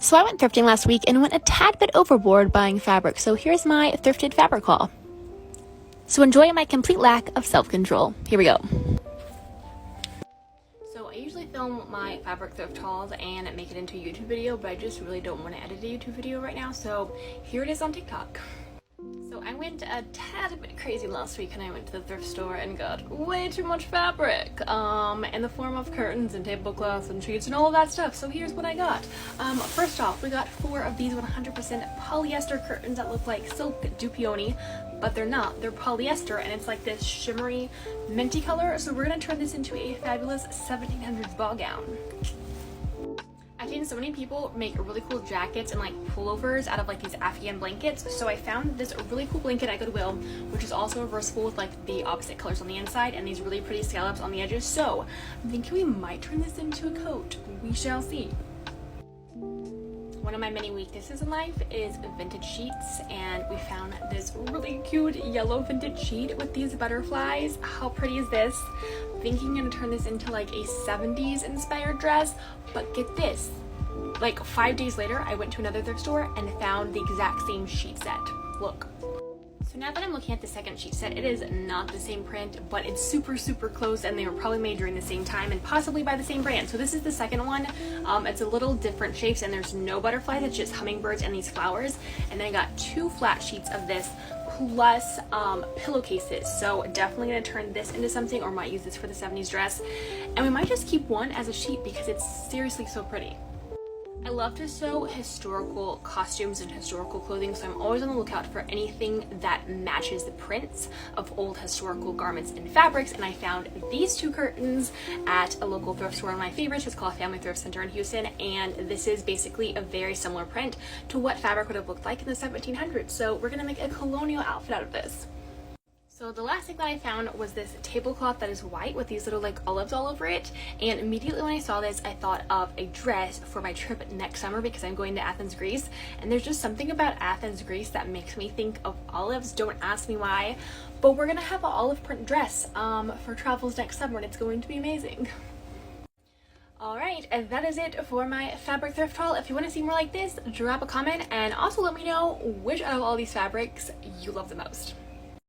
So I went thrifting last week and went a tad bit overboard buying fabric, so here's my thrifted fabric haul. So enjoy my complete lack of self-control. Here we go. So I usually film my fabric thrift hauls and make it into a YouTube video, but I just really don't want to edit a YouTube video right now, so here it is on TikTok. So I went a tad bit crazy last week and I went to the thrift store and got way too much fabric in the form of curtains and tablecloths and sheets and all of that stuff. So here's what I got. First off, we got 4 of these 100% polyester curtains that look like silk dupioni, but they're not. They're polyester and it's like this shimmery minty color. So we're gonna turn this into a fabulous 1700s ball gown. I've seen so many people make really cool jackets and like pullovers out of like these Afghan blankets, so I found this really cool blanket at Goodwill, which is also reversible with like the opposite colors on the inside and these really pretty scallops on the edges. So I'm thinking we might turn this into a coat. We shall see. One of my many weaknesses in life is vintage sheets, and we found this really cute yellow vintage sheet with these butterflies. How pretty is this? Thinking I'm gonna turn this into like a 70s inspired dress, but get this, like 5 days later I went to another thrift store and found the exact same sheet set. Look. So now that I'm looking at the second sheet set, it is not the same print, but it's super close, and they were probably made during the same time and possibly by the same brand. So this is the second one. It's a little different shapes and there's no butterflies, it's just hummingbirds and these flowers. And then I got 2 flat sheets of this plus pillowcases. So definitely gonna turn this into something, or might use this for the 70s dress. And we might just keep one as a sheet because it's seriously so pretty. I love to sew historical costumes and historical clothing, so I'm always on the lookout for anything that matches the prints of old historical garments and fabrics, and I found these 2 curtains at a local thrift store. One of my favorites is called Family Thrift Center in Houston, and this is basically a very similar print to what fabric would have looked like in the 1700s, so we're gonna make a colonial outfit out of this. So the last thing that I found was this tablecloth that is white with these little like olives all over it, and immediately when I saw this I thought of a dress for my trip next summer because I'm going to Athens, Greece, and there's just something about Athens, Greece that makes me think of olives. Don't ask me why, but we're gonna have an olive print dress for travels next summer and it's going to be amazing. Alright, and that is it for my fabric thrift haul. If you want to see more like this, drop a comment and also let me know which out of all these fabrics you love the most.